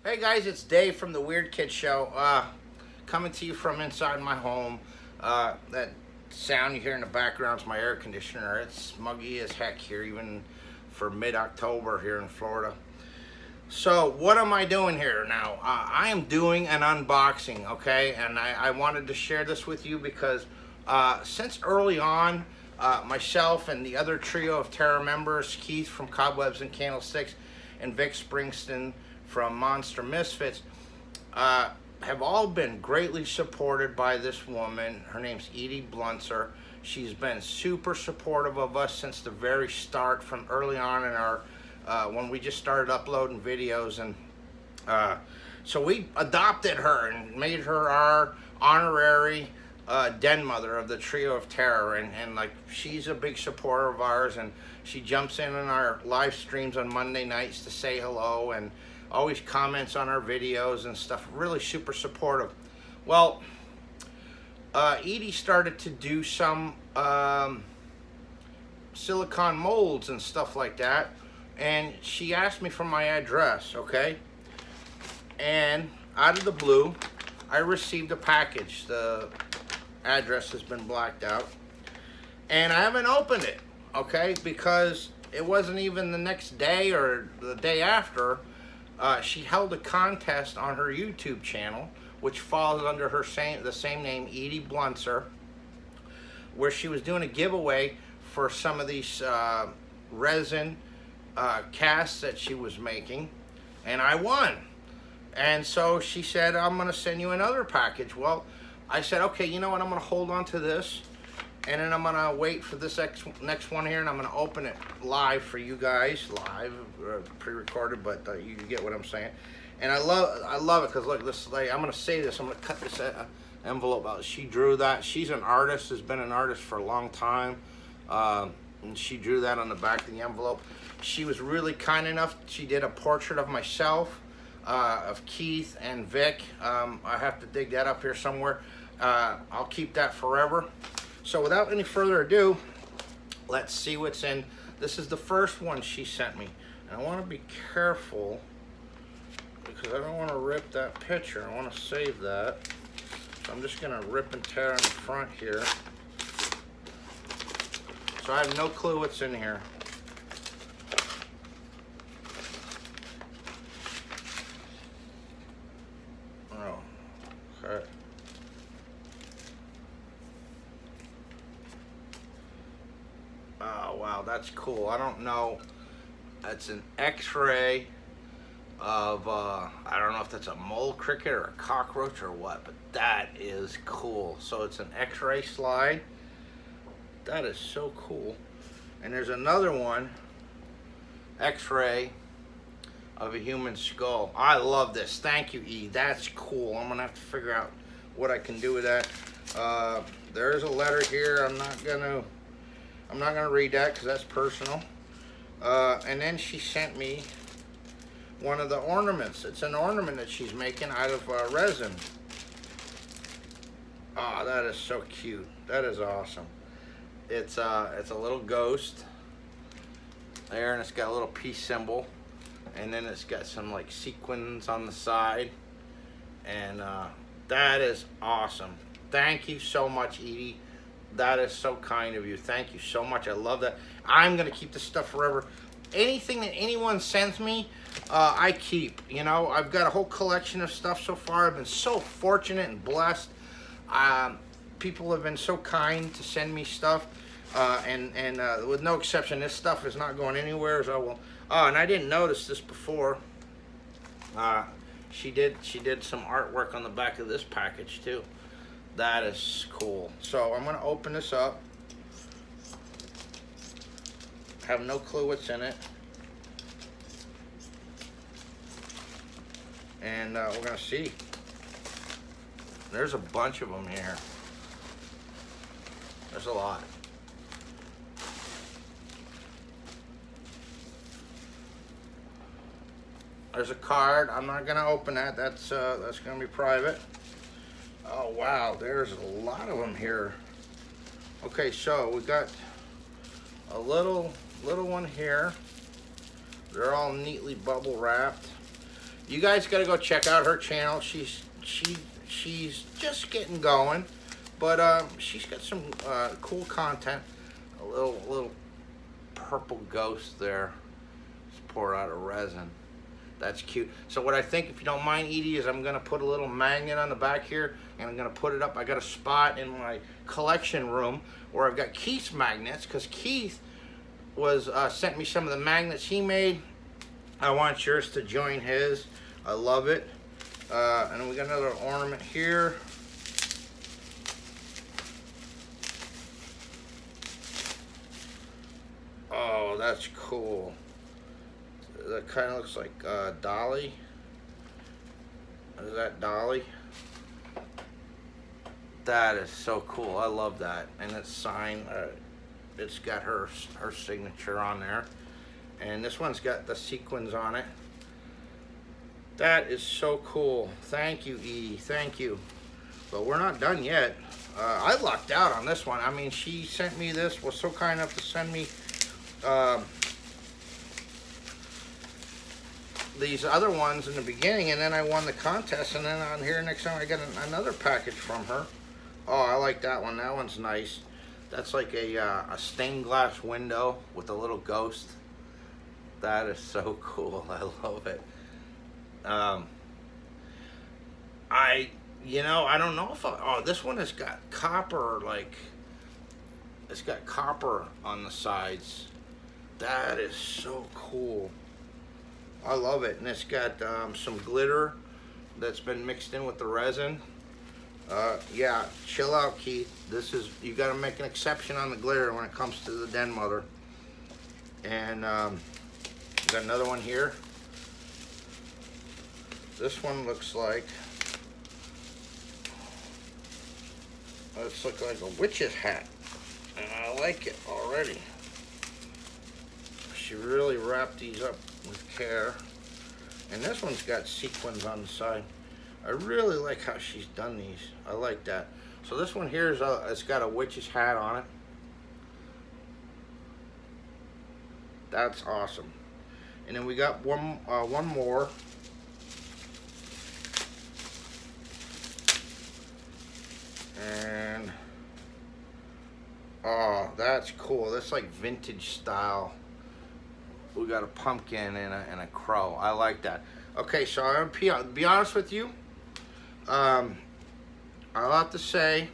Hey guys, it's Dave from the Weird Kid Show. Coming to you from inside my home. That sound you hear in the background is my air conditioner. It's muggy as heck here, even for mid-October here in Florida. So what am I doing here now? I am doing an unboxing, okay? And I wanted to share this with you because since early on, myself and the other trio of Terror members, Keith from Cobwebs and Candlesticks and Vic Springston from Monster Misfits, have all been greatly supported by this woman. Her name's Edie Blunser. She's been super supportive of us since the very start, from early on in our when we just started uploading videos, and so we adopted her and made her our honorary den mother of the Trio of Terror, and like, she's a big supporter of ours, and she jumps in on our live streams on Monday nights to say hello and always comments on our videos and stuff. Really super supportive. Well, Edie started to do some silicone molds and stuff like that, and she asked me for my address, okay? And out of the blue, I received a package. The address has been blacked out, and I haven't opened it, okay? Because it wasn't even the next day or the day after. She held a contest on her YouTube channel, which falls under the same name, Edie Blunser, where she was doing a giveaway for some of these resin casts that she was making, and I won. And so she said, I'm going to send you another package. Well, I said, okay, you know what, I'm going to hold on to this, and then I'm going to wait for this next one here, and I'm going to open it live for you guys, live, pre-recorded, but you get what I'm saying. And I love it, because look, this, like, I'm going to say this, I'm going to cut this envelope out. She drew that. She's an artist, has been an artist for a long time, and she drew that on the back of the envelope. She was really kind enough. She did a portrait of myself, of Keith and Vic. I have to dig that up here somewhere. I'll keep that forever. So without any further ado, let's see what's in. This is the first one she sent me, and I want to be careful because I don't want to rip that picture. I want to save that. So I'm just going to rip and tear in the front here. So I have no clue what's in here. Oh, okay. Oh, wow, that's cool. I don't know. That's an x-ray of, I don't know if that's a mole cricket or a cockroach or what, but that is cool. So it's an x-ray slide. That is so cool. And there's another one, x-ray of a human skull. I love this. Thank you, E. That's cool. I'm gonna have to figure out what I can do with that. There's a letter here. I'm not gonna read that because that's personal. And then she sent me one of the ornaments. It's an ornament that she's making out of resin. Oh, that is so cute. That is awesome. It's a little ghost there, and it's got a little peace symbol, and then it's got some like sequins on the side, and that is awesome. Thank you so much, Edie. That is so kind of you. Thank you so much. I love that. I'm gonna keep this stuff forever. Anything that anyone sends me, I keep. You know, I've got a whole collection of stuff so far. I've been so fortunate and blessed. People have been so kind to send me stuff, and with no exception, this stuff is not going anywhere. So, well, oh, and I didn't notice this before. She did some artwork on the back of this package too. That is cool. So I'm gonna open this up. Have no clue what's in it, and we're gonna see. There's a bunch of them here. There's a lot. There's a card. I'm not gonna open that. That's gonna be private. Oh wow, there's a lot of them here. Okay, so we got a little one here. They're all neatly bubble wrapped. You guys got to go check out her channel. She's just getting going, but she's got some cool content. A little purple ghost there. Just pour out a resin. That's cute. So what I think, if you don't mind, Edie, is I'm going to put a little magnet on the back here, and I'm going to put it up. I got a spot in my collection room where I've got Keith's magnets, because Keith was sent me some of the magnets he made. I want yours to join his. I love it. And then we got another ornament here. Oh, that's cool. That kind of looks like Dolly. Is that Dolly? That is so cool. I love that. And it's signed. It's got her signature on there. And this one's got the sequins on it. That is so cool. Thank you, Edie. Thank you. But we're not done yet. I lucked out on this one. I mean, she sent me this, was so kind enough to send me these other ones in the beginning, and then I won the contest, and then on here next time I got another package from her. Oh, I like that one. That one's nice. That's like a stained glass window with a little ghost. That is so cool. I love it. I don't know if oh, this one has got copper, like, it's got copper on the sides. That is so cool. I love it. And it's got some glitter that's been mixed in with the resin. Yeah, chill out, Keith. This is, you got to make an exception on the glitter when it comes to the Den Mother. And got another one here. This one looks like, it's looking like a witch's hat, and I like it already. She really wrapped these up with care. And this one's got sequins on the side. I really like how she's done these. I like that. So this one here is it's got a witch's hat on it. That's awesome. And then we got one more. And oh, that's cool. That's like vintage style. We got a pumpkin and a crow. I like that. Okay, so I'm gonna be honest with you. I'll have to say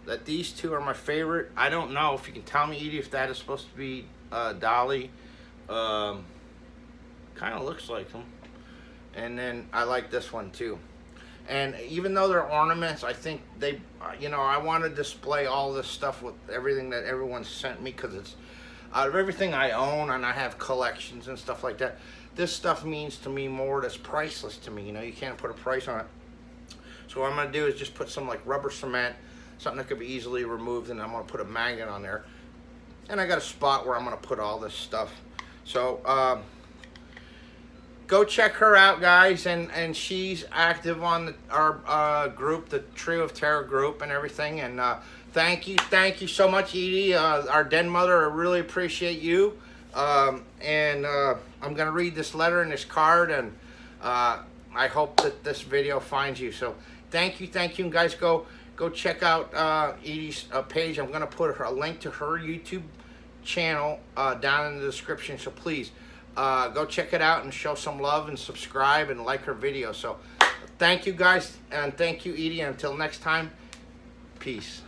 that these two are my favorite. I don't know if you can tell me, Edie, if that is supposed to be Dolly. Kind of looks like them. And then I like this one too. And even though they're ornaments, I think they, I want to display all this stuff with everything that everyone sent me, because it's out of everything I own, and I have collections and stuff like that. This stuff means to me more. That's priceless to me. You can't put a price on it. So what I'm going to do is just put some like rubber cement, something that could be easily removed, and I'm going to put a magnet on there. And I got a spot where I'm going to put all this stuff. So go check her out, guys, and she's active on our group, the Trio of Terror group, and everything. And thank you so much, Edie, our Den Mother. I really appreciate you. And I'm gonna read this letter and this card, and I hope that this video finds you. So thank you, and guys, go check out Edie's page. I'm gonna put a link to her YouTube channel down in the description. So please. Go check it out and show some love and subscribe and like her video. So thank you, guys, and thank you, Edie. Until next time, peace.